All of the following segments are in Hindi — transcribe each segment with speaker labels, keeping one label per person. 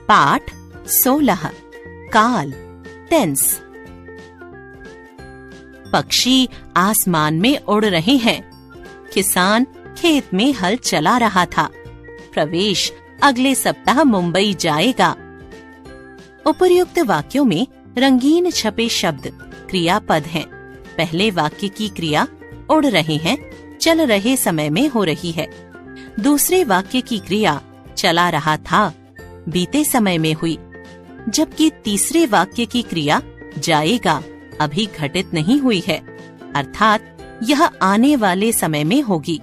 Speaker 1: पाठ 16 काल टेंस। पक्षी आसमान में उड़ रहे हैं। किसान खेत में हल चला रहा था। प्रवेश अगले सप्ताह मुंबई जाएगा। उपर्युक्त वाक्यों में रंगीन छपे शब्द क्रियापद हैं। पहले वाक्य की क्रिया उड़ रहे हैं चल रहे समय में हो रही है। दूसरे वाक्य की क्रिया चला रहा था बीते समय में हुई, जबकि तीसरे वाक्य की क्रिया जाएगा अभी घटित नहीं हुई है, अर्थात यह आने वाले समय में होगी।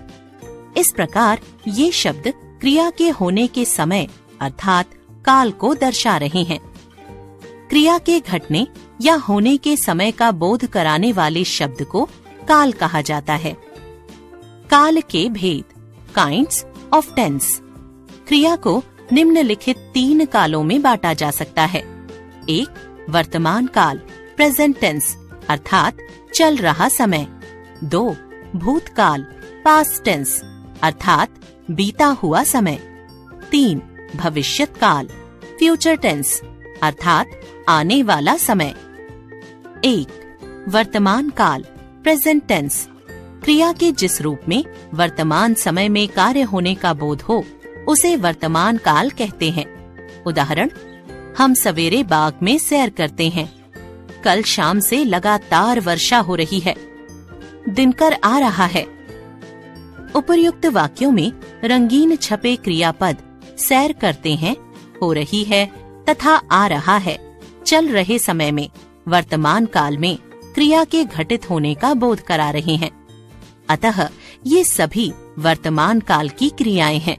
Speaker 1: इस प्रकार ये शब्द क्रिया के होने के समय अर्थात काल को दर्शा रहे हैं। क्रिया के घटने या होने के समय का बोध कराने वाले शब्द को काल कहा जाता है। काल के भेद काइंड्स ऑफ टेंस। क्रिया को निम्नलिखित 3 कालों में बांटा जा सकता है। 1. वर्तमान काल प्रेजेंट टेंस अर्थात चल रहा समय। 2. भूतकाल पास्ट टेंस अर्थात बीता हुआ समय। 3. भविष्यत काल फ्यूचर टेंस अर्थात आने वाला समय। 1. वर्तमान काल प्रेजेंट टेंस। क्रिया के जिस रूप में वर्तमान समय में कार्य होने का बोध हो उसे वर्तमान काल कहते हैं। उदाहरण, हम सवेरे बाग में सैर करते हैं। कल शाम से लगातार वर्षा हो रही है। दिनकर आ रहा है। उपर्युक्त वाक्यों में रंगीन छपे क्रियापद सैर करते हैं, हो रही है तथा आ रहा है चल रहे समय में वर्तमान काल में क्रिया के घटित होने का बोध करा रहे हैं। अतः ये सभी वर्तमान काल की क्रियाएं हैं।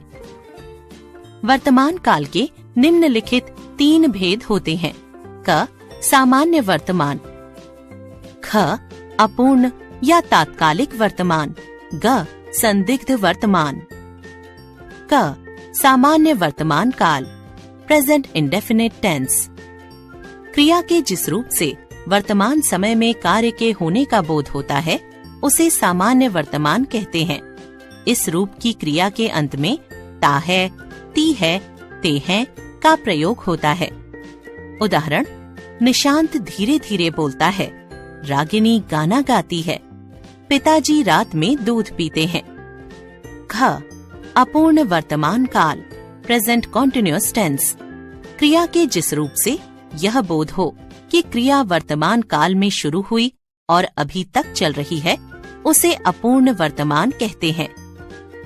Speaker 1: वर्तमान काल के निम्नलिखित 3 भेद होते हैं। क. सामान्य वर्तमान। ख. अपूर्ण या तात्कालिक वर्तमान। ग. संदिग्ध वर्तमान। क. सामान्य वर्तमान काल प्रेजेंट इंडेफिनिट टेंस। क्रिया के जिस रूप से वर्तमान समय में कार्य के होने का बोध होता है उसे सामान्य वर्तमान कहते हैं। इस रूप की क्रिया के अंत में ता है, ती है, ते हैं का प्रयोग होता है। उदाहरण, निशांत धीरे धीरे बोलता है। रागिनी गाना गाती है। पिताजी रात में दूध पीते हैं। ख. अपूर्ण वर्तमान काल प्रेजेंट कॉन्टिन्यूअस टेंस। क्रिया के जिस रूप से यह बोध हो कि क्रिया वर्तमान काल में शुरू हुई और अभी तक चल रही है उसे अपूर्ण वर्तमान कहते हैं।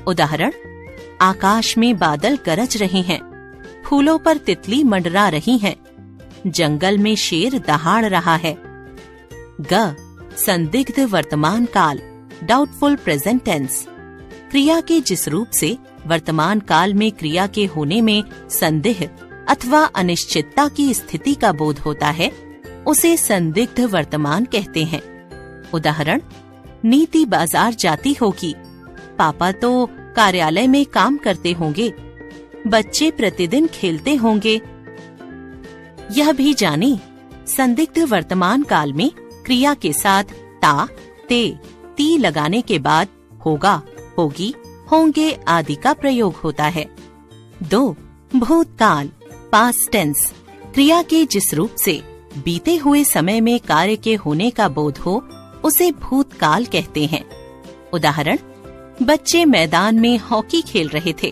Speaker 1: उदाहरण, आकाश में बादल गरज रहे हैं। फूलों पर तितली मंडरा रही हैं। जंगल में शेर दहाड़ रहा है। ग. संदिग्ध वर्तमान काल डाउटफुल प्रेजेंट टेंस। क्रिया के जिस रूप से वर्तमान काल में क्रिया के होने में संदेह अथवा अनिश्चितता की स्थिति का बोध होता है उसे संदिग्ध वर्तमान कहते हैं। उदाहरण, नीति बाजार जाती होगी। पापा तो कार्यालय में काम करते होंगे। बच्चे प्रतिदिन खेलते होंगे। यह भी जाने, संदिग्ध वर्तमान काल में क्रिया के साथ ता, ते, ती लगाने के बाद होगा, होगी, होंगे आदि का प्रयोग होता है। 2. भूतकाल पास्ट टेंस। क्रिया के जिस रूप से बीते हुए समय में कार्य के होने का बोध हो उसे भूतकाल कहते हैं। उदाहरण, बच्चे मैदान में हॉकी खेल रहे थे।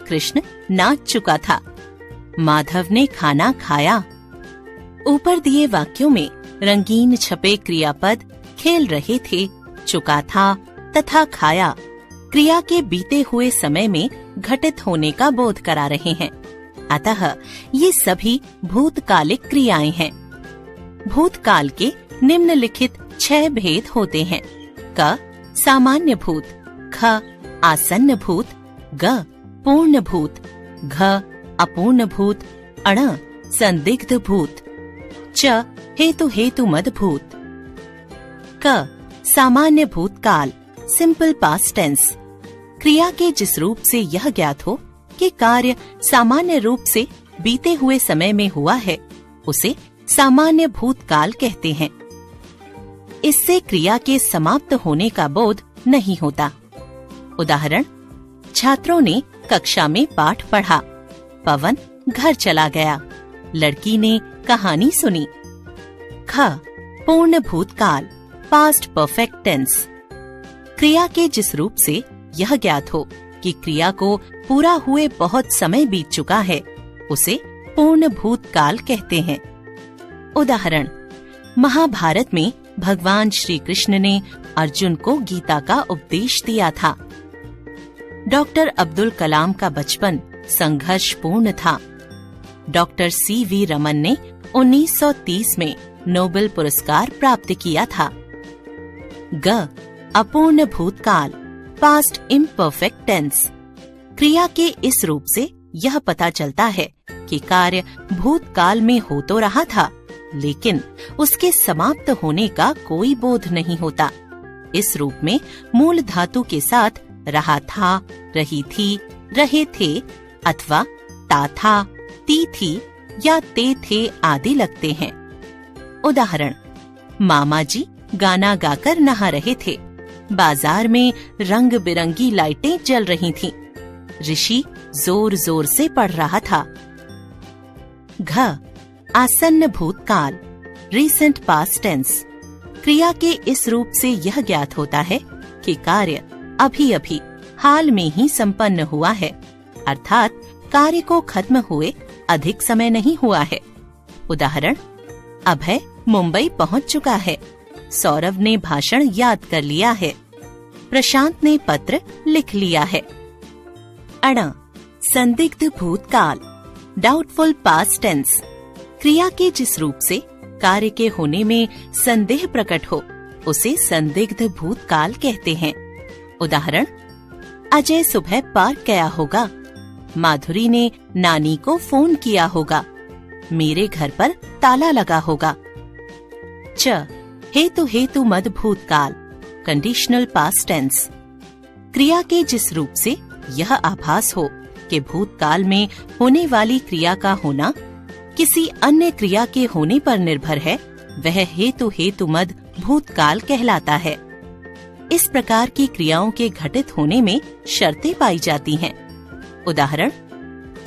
Speaker 1: कृष्ण नाच चुका था। माधव ने खाना खाया। ऊपर दिए वाक्यों में रंगीन छपे क्रियापद खेल रहे थे, चुका था तथा खाया क्रिया के बीते हुए समय में घटित होने का बोध करा रहे हैं। अतः ये सभी भूतकालिक क्रियाएं हैं। भूतकाल के निम्नलिखित 6 भेद होते हैं। क. सामान्य भूत। ख. आसन्न भूत। ग. पूर्ण भूत। घ. अपूर्ण भूत। अण. संदिग्ध भूत। च. हेतु मद भूत। क. सामान्य भूतकाल सिंपल पास्ट टेंस। क्रिया के जिस रूप से यह ज्ञात हो कि कार्य सामान्य रूप से बीते हुए समय में हुआ है उसे सामान्य भूतकाल कहते हैं। इससे क्रिया के समाप्त होने का बोध नहीं होता। उदाहरण, छात्रों ने कक्षा में पाठ पढ़ा। पवन घर चला गया। लड़की ने कहानी सुनी। ख, पूर्ण भूतकाल, पास्ट परफेक्ट टेंस। क्रिया के जिस रूप से यह ज्ञात हो कि क्रिया को पूरा हुए बहुत समय बीत चुका है, उसे पूर्ण भूतकाल कहते हैं। उदाहरण, महाभारत में भगवान श्री कृष्ण ने अर्जुन को गीता का उपदेश दिया था। डॉक्टर अब्दुल कलाम का बचपन संघर्षपूर्ण था। Doctor CV. रमन ने 1930 में नोबेल पुरस्कार प्राप्त किया था। ग, अपूर्ण भूतकाल, पास्ट इम्परफेक्ट टेंस। क्रिया के इस रूप से यह पता चलता है कि कार्य भूतकाल में हो तो रहा था, लेकिन उसके समाप्त होने का कोई बोध नहीं होता। इस रूप में मूल धातु के साथ रहा था, रही थी, रहे थे अथवा ता था, ती थी या ते थे आदि लगते हैं। उदाहरण, मामा जी गाना गाकर नहा रहे थे। बाजार में रंग बिरंगी लाइटें जल रही थीं। ऋषि जोर जोर से पढ़ रहा था। घ, आसन्न भूतकाल, रीसेंट पास्ट टेंस। क्रिया के इस रूप से यह ज्ञात होता है कि कार्य अभी अभी हाल में ही संपन्न हुआ है, अर्थात कार्य को खत्म हुए अधिक समय नहीं हुआ है। उदाहरण, अभय मुंबई पहुंच चुका है। सौरभ ने भाषण याद कर लिया है। प्रशांत ने पत्र लिख लिया है। अण, संदिग्ध भूतकाल, डाउटफुल पास्ट टेंस। क्रिया के जिस रूप से कार्य के होने में संदेह प्रकट हो, उसे संदिग्ध भूतकाल कहते हैं। उदाहरण, अजय सुबह पार्क गया होगा। माधुरी ने नानी को फोन किया होगा। मेरे घर पर ताला लगा होगा। च, हेतु हेतु मद भूतकाल, कंडीशनल पास्ट टेंस। क्रिया के जिस रूप से यह आभास हो कि भूतकाल में होने वाली क्रिया का होना किसी अन्य क्रिया के होने पर निर्भर है, वह हेतु हेतु मद भूतकाल कहलाता है। इस प्रकार की क्रियाओं के घटित होने में शर्तें पाई जाती हैं। उदाहरण,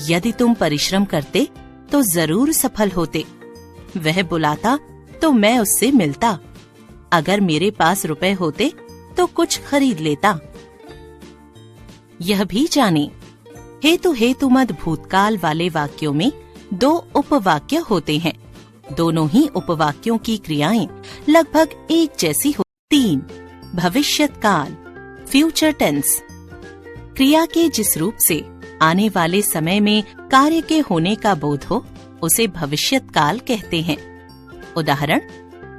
Speaker 1: यदि तुम परिश्रम करते तो जरूर सफल होते। वह बुलाता तो मैं उससे मिलता। अगर मेरे पास रुपए होते तो कुछ खरीद लेता। यह भी जाने, हेतु हेतु मद भूतकाल वाले वाक्यों में दो उपवाक्य होते हैं। दोनों ही उपवाक्यों की क्रियाएं लगभग एक जैसी हो। 3, भविष्यत काल, फ्यूचर टेंस। क्रिया के जिस रूप से आने वाले समय में कार्य के होने का बोध हो, उसे भविष्यत काल कहते हैं। उदाहरण,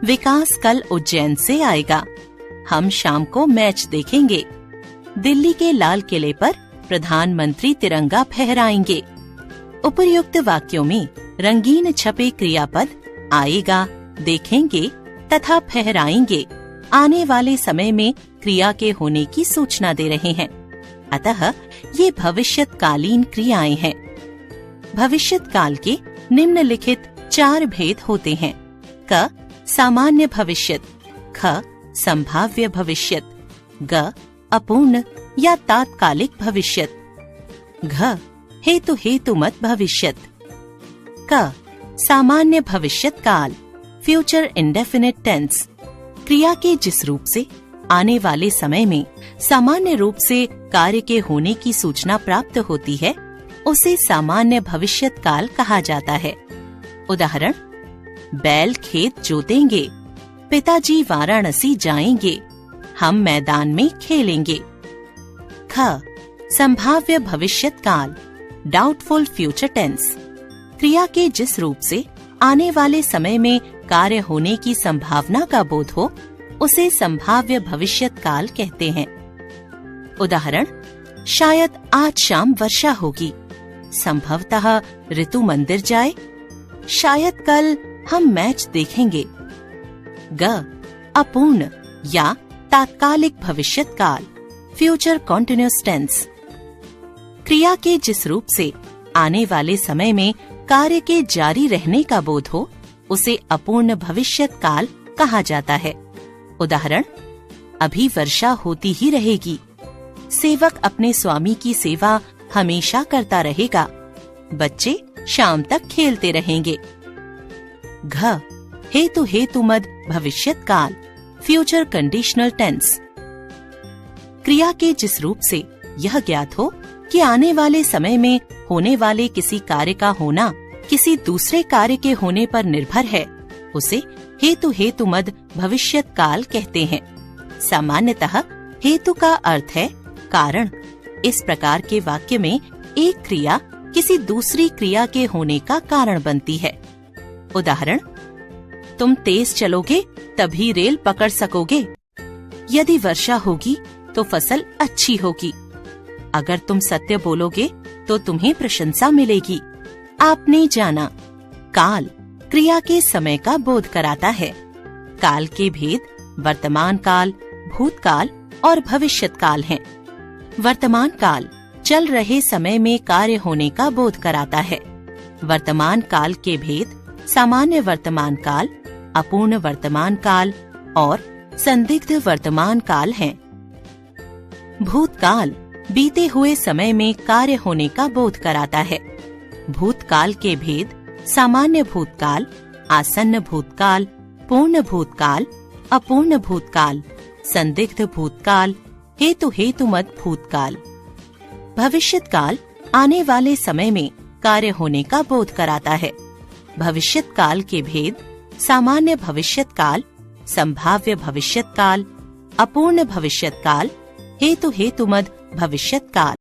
Speaker 1: विकास कल उज्जैन से आएगा। हम शाम को मैच देखेंगे। दिल्ली के लाल किले पर प्रधानमंत्री तिरंगा फहराएंगे। उपर्युक्त वाक्यों में रंगीन छपे क्रियापद आएगा, देखेंगे तथा फहराएंगे आने वाले समय में क्रिया के होने की सूचना दे रहे हैं। अतः ये भविष्यत्कालीन क्रियाएं हैं। भविष्यत काल के निम्नलिखित 4 भेद होते हैं। क, सामान्य भविष्यत। ख, संभाव्य भविष्यत। ग, अपूर्ण या तात्कालिक भविष्यत। घ, हेतु हेतुमत भविष्यत। क, सामान्य भविष्यत काल, फ्यूचर इंडेफिनिट टेंस। क्रिया के जिस रूप से आने वाले समय में सामान्य रूप से कार्य के होने की सूचना प्राप्त होती है, उसे सामान्य भविष्यत काल कहा जाता है। उदाहरण, बैल खेत जोतेंगे। पिताजी वाराणसी जाएंगे। हम मैदान में खेलेंगे। ख, संभाव्य भविष्यत काल, डाउटफुल फ्यूचर टेंस। क्रिया के जिस रूप से आने वाले समय में कार्य होने की संभावना का बोध हो, उसे संभाव्य भविष्यत काल कहते हैं। उदाहरण, शायद आज शाम वर्षा होगी। संभवतः ऋतु मंदिर जाए। शायद कल हम मैच देखेंगे। ग, अपूर्ण या तात्कालिक भविष्यत काल, फ्यूचर कॉन्टिन्यूअस टेंस। क्रिया के जिस रूप से आने वाले समय में कार्य के जारी रहने का बोध हो, उसे अपूर्ण भविष्यत काल कहा जाता है। उदाहरण, अभी वर्षा होती ही रहेगी। सेवक अपने स्वामी की सेवा हमेशा करता रहेगा। बच्चे शाम तक खेलते रहेंगे। घ हेतु हेतुमद भविष्यत काल, फ्यूचर कंडीशनल टेंस। क्रिया के जिस रूप से यह ज्ञात हो कि आने वाले समय में होने वाले किसी कार्य का होना किसी दूसरे कार्य के होने पर निर्भर है, उसे हेतु हेतुमद भविष्यत काल कहते हैं। सामान्यतः हेतु का अर्थ है कारण। इस प्रकार के वाक्य में एक क्रिया किसी दूसरी क्रिया के होने का कारण बनती है। उदाहरण, तुम तेज चलोगे तभी रेल पकड़ सकोगे। यदि वर्षा होगी तो फसल अच्छी होगी। अगर तुम सत्य बोलोगे तो तुम्हें प्रशंसा मिलेगी। आपने जाना। काल क्रिया के समय का बोध कराता है। काल के भेद वर्तमान काल, भूतकाल और भविष्यत काल हैं। वर्तमान काल चल रहे समय में कार्य होने का बोध कराता है। वर्तमान काल के भेद सामान्य वर्तमान काल, अपूर्ण वर्तमान काल और संदिग्ध वर्तमान काल हैं। भूतकाल बीते हुए समय में कार्य होने का बोध कराता है। भूतकाल के भेद सामान्य भूतकाल, आसन्न भूतकाल, पूर्ण भूतकाल, अपूर्ण भूतकाल, संदिग्ध भूतकाल, हेतु हेतुमद भूतकाल। भविष्यत काल आने वाले समय में कार्य होने का बोध कराता है। भविष्यत काल के भेद सामान्य भविष्यत काल, संभाव्य भविष्यत काल, अपूर्ण भविष्यत काल, हेतु हेतुमद भविष्यत काल।